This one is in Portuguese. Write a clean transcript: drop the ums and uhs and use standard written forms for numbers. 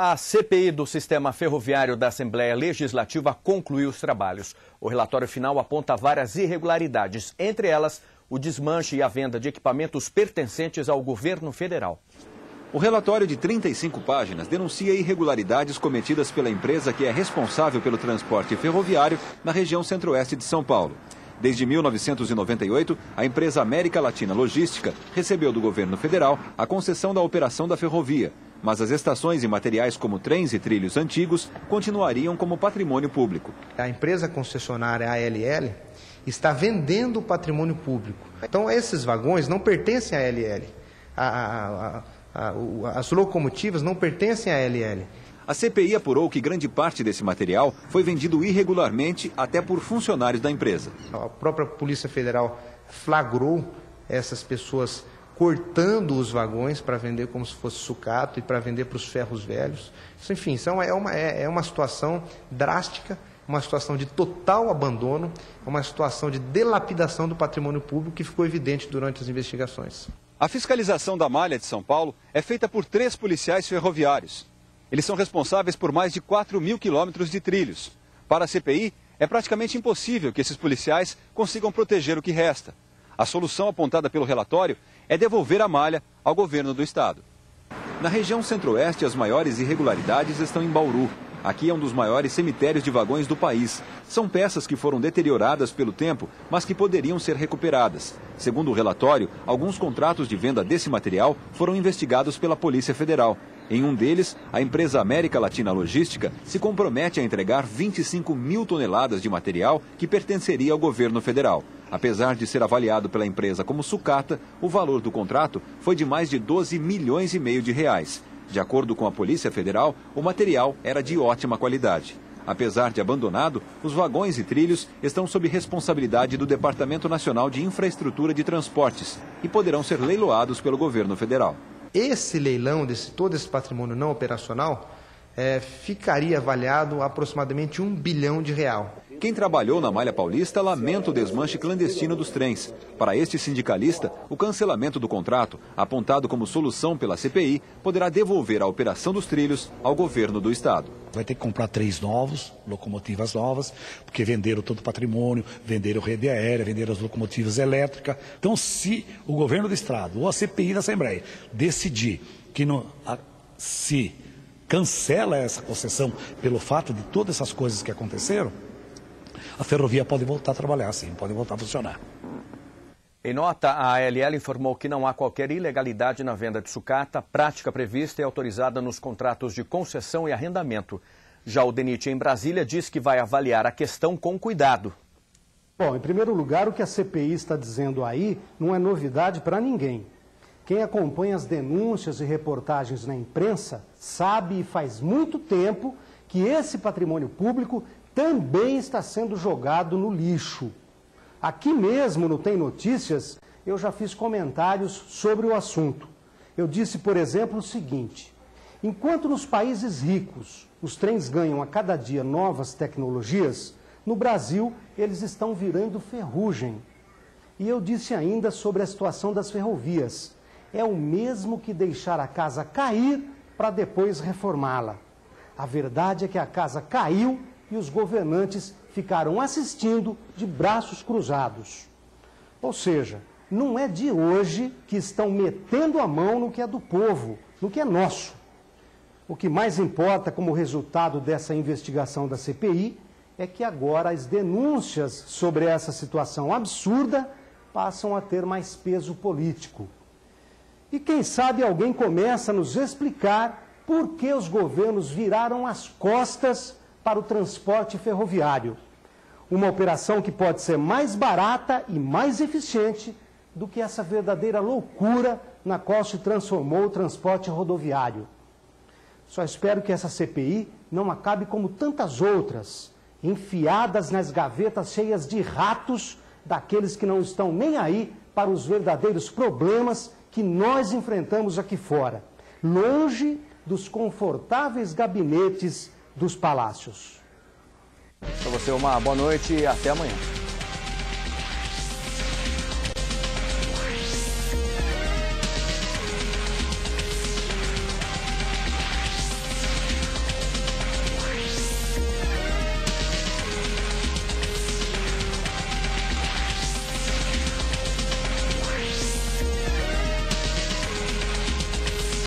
A CPI do Sistema Ferroviário da Assembleia Legislativa concluiu os trabalhos. O relatório final aponta várias irregularidades, entre elas o desmanche e a venda de equipamentos pertencentes ao governo federal. O relatório de 35 páginas denuncia irregularidades cometidas pela empresa que é responsável pelo transporte ferroviário na região centro-oeste de São Paulo. Desde 1998, a empresa América Latina Logística recebeu do governo federal a concessão da operação da ferrovia, mas as estações e materiais como trens e trilhos antigos continuariam como patrimônio público. A empresa concessionária ALL está vendendo o patrimônio público. Então esses vagões não pertencem à ALL. As locomotivas não pertencem à ALL. A CPI apurou que grande parte desse material foi vendido irregularmente até por funcionários da empresa. A própria Polícia Federal flagrou essas pessoas cortando os vagões para vender como se fosse sucata e para vender para os ferros velhos. Isso, enfim, é uma situação drástica, uma situação de total abandono, uma situação de dilapidação do patrimônio público que ficou evidente durante as investigações. A fiscalização da malha de São Paulo é feita por 3 policiais ferroviários. Eles são responsáveis por mais de 4.000 quilômetros de trilhos. Para a CPI, é praticamente impossível que esses policiais consigam proteger o que resta. A solução apontada pelo relatório é devolver a malha ao governo do estado. Na região centro-oeste, as maiores irregularidades estão em Bauru. Aqui é um dos maiores cemitérios de vagões do país. São peças que foram deterioradas pelo tempo, mas que poderiam ser recuperadas. Segundo o relatório, alguns contratos de venda desse material foram investigados pela Polícia Federal. Em um deles, a empresa América Latina Logística se compromete a entregar 25.000 toneladas de material que pertenceria ao governo federal. Apesar de ser avaliado pela empresa como sucata, o valor do contrato foi de mais de 12,5 milhões de reais. De acordo com a Polícia Federal, o material era de ótima qualidade. Apesar de abandonado, os vagões e trilhos estão sob responsabilidade do Departamento Nacional de Infraestrutura de Transportes e poderão ser leiloados pelo governo federal. Esse leilão, todo esse patrimônio não operacional, ficaria avaliado a aproximadamente R$1 bilhão. Quem trabalhou na Malha Paulista lamenta o desmanche clandestino dos trens. Para este sindicalista, o cancelamento do contrato, apontado como solução pela CPI, poderá devolver a operação dos trilhos ao governo do estado. Vai ter que comprar 3 locomotivas novas, porque venderam todo o patrimônio, venderam rede aérea, venderam as locomotivas elétricas. Então, se o governo do estado ou a CPI da Assembleia decidir que se cancela essa concessão pelo fato de todas essas coisas que aconteceram, a ferrovia pode voltar a trabalhar, sim, pode voltar a funcionar. Em nota, a ALL informou que não há qualquer ilegalidade na venda de sucata, prática prevista e autorizada nos contratos de concessão e arrendamento. Já o DENIT em Brasília diz que vai avaliar a questão com cuidado. Bom, em primeiro lugar, o que a CPI está dizendo aí não é novidade para ninguém. Quem acompanha as denúncias e reportagens na imprensa sabe e faz muito tempo que esse patrimônio público também está sendo jogado no lixo. Aqui mesmo no Tem Notícias, eu já fiz comentários sobre o assunto. Eu disse, por exemplo, o seguinte: enquanto nos países ricos os trens ganham a cada dia novas tecnologias, no Brasil eles estão virando ferrugem. E eu disse ainda sobre a situação das ferrovias. É o mesmo que deixar a casa cair para depois reformá-la. A verdade é que a casa caiu e os governantes ficaram assistindo de braços cruzados. Ou seja, não é de hoje que estão metendo a mão no que é do povo, no que é nosso. O que mais importa como resultado dessa investigação da CPI é que agora as denúncias sobre essa situação absurda passam a ter mais peso político. E quem sabe alguém começa a nos explicar por que os governos viraram as costas para o transporte ferroviário. Uma operação que pode ser mais barata e mais eficiente do que essa verdadeira loucura na qual se transformou o transporte rodoviário. Só espero que essa CPI não acabe como tantas outras, enfiadas nas gavetas cheias de ratos daqueles que não estão nem aí para os verdadeiros problemas que nós enfrentamos aqui fora, longe dos confortáveis gabinetes dos palácios. Para você uma boa noite e até amanhã.